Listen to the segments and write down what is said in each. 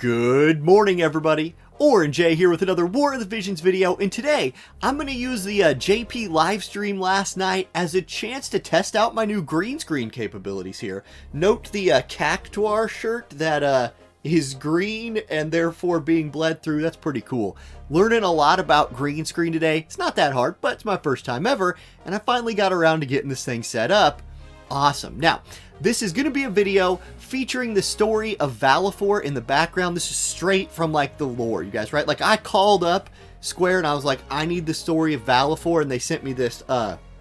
Good morning, everybody. Orange J here with another War of the Visions video, and today I'm going to use the JP Livestream last night as a chance to test out my new green screen capabilities here. Note the cactuar shirt that is green and therefore being bled through. That's pretty cool. Learning a lot about green screen today. It's not that hard, but it's my first time ever, and I finally got around to getting this thing set up. Awesome. Now, this is going to be a video featuring the story of Valifor in the background. This is straight from like the lore, you guys, right? Like I called up Square and I was like, I need the story of Valifor, and they sent me this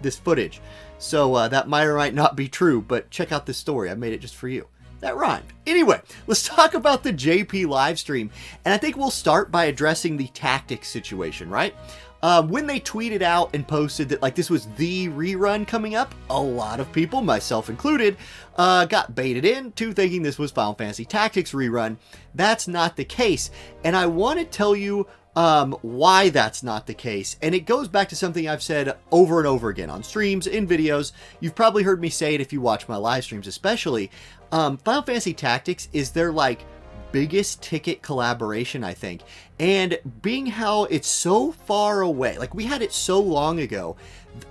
this footage. So that might or might not be true, but check out this story. I made it just for you. That rhymed. Anyway, let's talk about the JP livestream, and I think we'll start by addressing the tactics situation, right? When they tweeted out and posted that like this was the rerun coming up, a lot of people, myself included, got baited into thinking this was Final Fantasy Tactics rerun. That's not the case, and I want to tell you why that's not the case. And it goes back to something I've said over and over again on streams, in videos. You've probably heard me say it if you watch my live streams especially. Final Fantasy Tactics is their like biggest ticket collaboration, I think, and being how it's so far away, like we had it so long ago,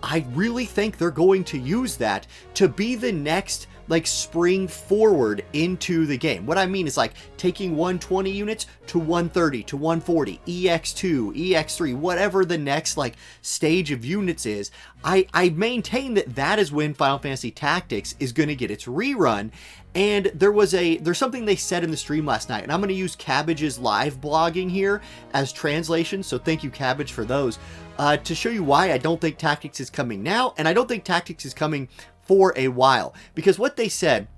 I really think they're going to use that to be the next like spring forward into the game. What I mean is like taking 120 units to 130 to 140, EX2, EX3, whatever the next like stage of units is. I maintain that that is when Final Fantasy Tactics is going to get its rerun. And there's something they said in the stream last night, and I'm going to use Cabbage's live blogging here as translation, so thank you, Cabbage, for those, to show you why I don't think Tactics is coming now, and I don't think Tactics is coming for a while. Because what they said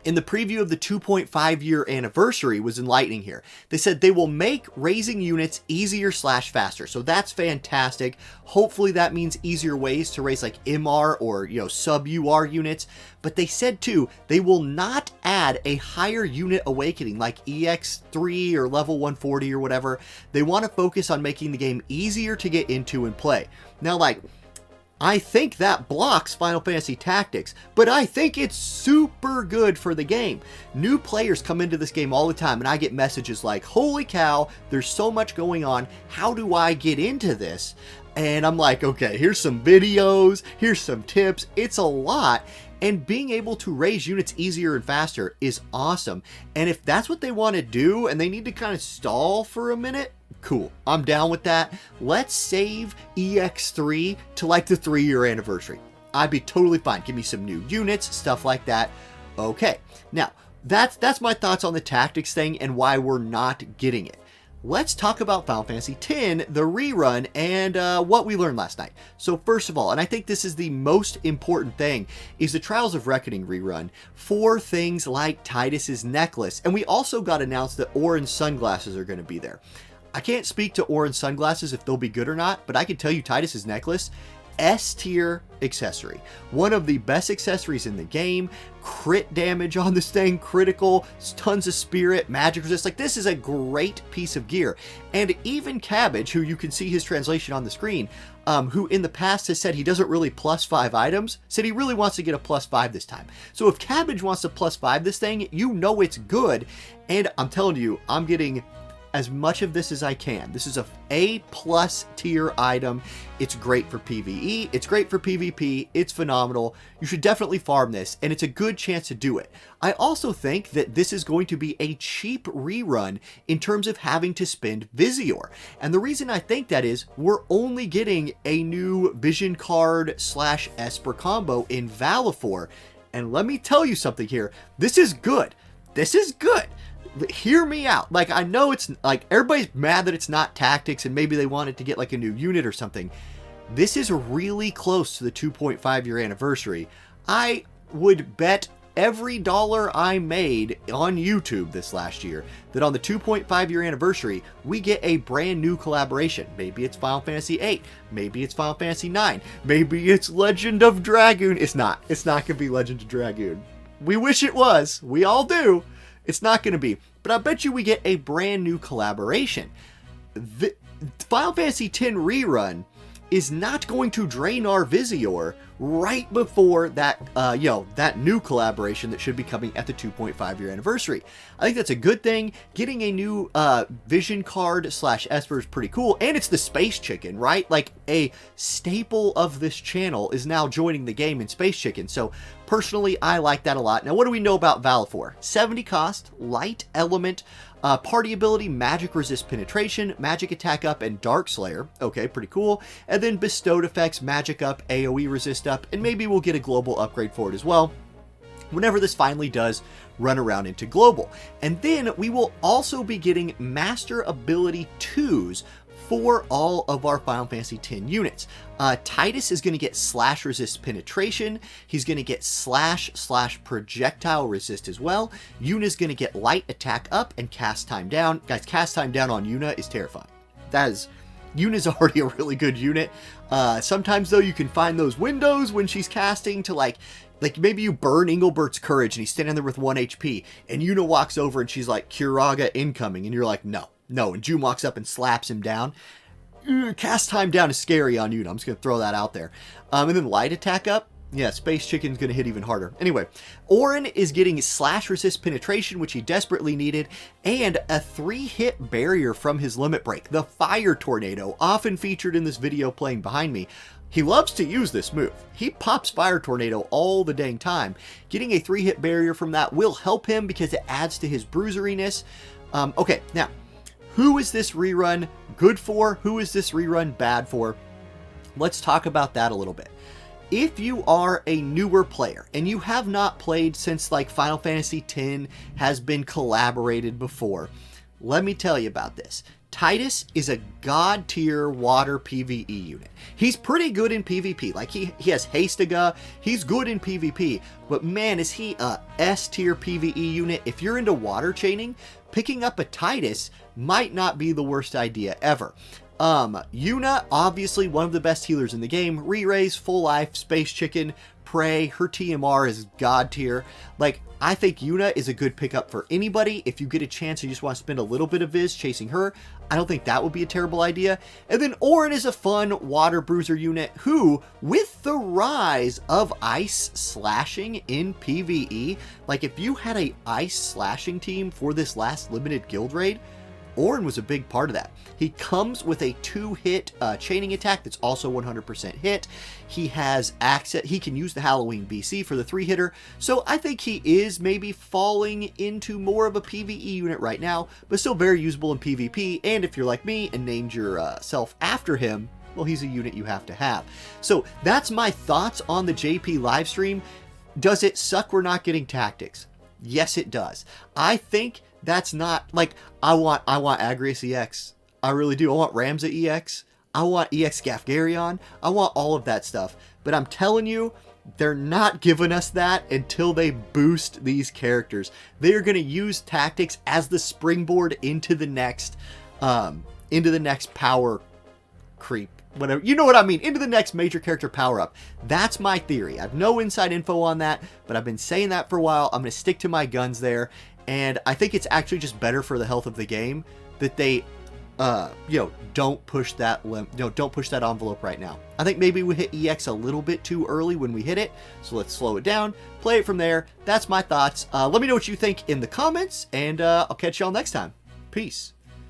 in the preview of the 2.5 year anniversary was enlightening here. They said they will make raising units easier / faster. So that's fantastic. Hopefully that means easier ways to raise like MR or, you know, sub UR units. But they said too, they will not add a higher unit awakening like EX3 or level 140 or whatever. They want to focus on making the game easier to get into and play. Now, like, I think that blocks Final Fantasy Tactics, but I think it's super good for the game. New players come into this game all the time, and I get messages like, holy cow, there's so much going on. How do I get into this? And I'm like, okay, here's some videos, here's some tips. It's a lot. And being able to raise units easier and faster is awesome. And if that's what they want to do and they need to kind of stall for a minute, cool. I'm down with that. Let's save EX3 to like the 3-year anniversary. I'd be totally fine. Give me some new units, stuff like that. Okay. Now, that's my thoughts on the tactics thing and why we're not getting it. Let's talk about Final Fantasy X, the rerun, and what we learned last night. So first of all, and I think this is the most important thing, is the Trials of Reckoning rerun for things like Tidus's necklace. And we also got announced that orange sunglasses are going to be there. I can't speak to orange sunglasses if they'll be good or not, but I can tell you Tidus's necklace, S-tier accessory. One of the best accessories in the game. Crit damage on this thing, critical, tons of spirit, magic resist. Like, this is a great piece of gear. And even Cabbage, who you can see his translation on the screen, who in the past has said he doesn't really +5 items, said he really wants to get a +5 this time. So if Cabbage wants to +5 this thing, you know it's good. And I'm telling you, I'm getting as much of this as I can. This is a A+ tier item. It's great for PvE. It's great for PvP. It's phenomenal. You should definitely farm this, and it's a good chance to do it. I also think that this is going to be a cheap rerun in terms of having to spend Visior. And the reason I think that is we're only getting a new Vision card / Esper combo in Valifor. And let me tell you something here. This is good. This is good. Hear me out. Like, I know it's like everybody's mad that it's not Tactics and maybe they wanted to get like a new unit or something. This is really close to the 2.5 year anniversary. I would bet every dollar I made on YouTube this last year that on the 2.5 year anniversary, we get a brand new collaboration. Maybe it's Final Fantasy VIII. Maybe it's Final Fantasy IX. Maybe it's Legend of Dragoon. It's not. It's not going to be Legend of Dragoon. We wish it was. We all do. It's not going to be. But I bet you we get a brand new collaboration. The Final Fantasy X rerun is not going to drain our Visior right before that, that new collaboration that should be coming at the 2.5 year anniversary. I think that's a good thing. Getting a new vision card / Esper is pretty cool, and it's the Space Chicken, right? Like, a staple of this channel is now joining the game in Space Chicken, so personally, I like that a lot. Now, what do we know about Valifor? 70 cost, light element, party ability, magic resist penetration, magic attack up, and dark slayer. Okay, pretty cool. And then bestowed effects, magic up, AoE resist up, and maybe we'll get a global upgrade for it as well whenever this finally does run around into global. And then we will also be getting master ability 2s for all of our Final Fantasy X units. Titus is going to get slash resist penetration. He's going to get slash / projectile resist as well. Yuna's going to get light attack up and cast time down. Guys, cast time down on Yuna is terrifying. Yuna's already a really good unit. Sometimes though, you can find those windows when she's casting to like maybe you burn Engelbert's courage and he's standing there with 1 HP and Yuna walks over and she's like, Kiraga incoming, and you're like, no. And June walks up and slaps him down. Cast time down is scary on Yuna. I'm just going to throw that out there. And then light attack up. Yeah, Space Chicken's going to hit even harder. Anyway, Auron is getting slash resist penetration, which he desperately needed, and a 3-hit barrier from his limit break. The Fire Tornado, often featured in this video playing behind me. He loves to use this move. He pops Fire Tornado all the dang time. Getting a 3-hit barrier from that will help him because it adds to his bruiseriness. Okay, now, who is this rerun good for? Who is this rerun bad for? Let's talk about that a little bit. If you are a newer player and you have not played since like Final Fantasy X has been collaborated before, let me tell you about this. Titus is a god tier water PvE unit. He's pretty good in PvP. Like he has Hastiga, he's good in PvP, but man, is he a S tier PvE unit. If you're into water chaining, picking up a Titus might not be the worst idea ever. Yuna, obviously one of the best healers in the game. Re-raise, full life, Space Chicken, Prey, her TMR is god tier. Like, I think Yuna is a good pickup for anybody. If you get a chance and you just want to spend a little bit of Viz chasing her, I don't think that would be a terrible idea. And then Auron is a fun water bruiser unit who, with the rise of ice slashing in PvE, like if you had a ice slashing team for this last limited guild raid, Auron was a big part of that. He comes with a 2-hit chaining attack that's also 100% hit. He has access, he can use the Halloween BC for the 3-hitter. So I think he is maybe falling into more of a PvE unit right now, but still very usable in PvP. And if you're like me and named yourself after him, well, he's a unit you have to have. So that's my thoughts on the JP live stream. Does it suck we're not getting tactics? Yes, it does. I think that's not like, I want Agrias EX. I really do. I want Ramza EX. I want EX Agrias. I want all of that stuff. But I'm telling you, they're not giving us that until they boost these characters. They are going to use tactics as the springboard into the next power creep. Whatever, you know what I mean, into the next major character power up. That's my theory. I have no inside info on that, but I've been saying that for a while. I'm going to stick to my guns there, and I think it's actually just better for the health of the game that they don't push that don't push that envelope right now. I think maybe we hit EX a little bit too early when we hit it, so let's slow it down, play it from there. That's my thoughts. Let me know what you think in the comments, and I'll catch y'all next time. Peace.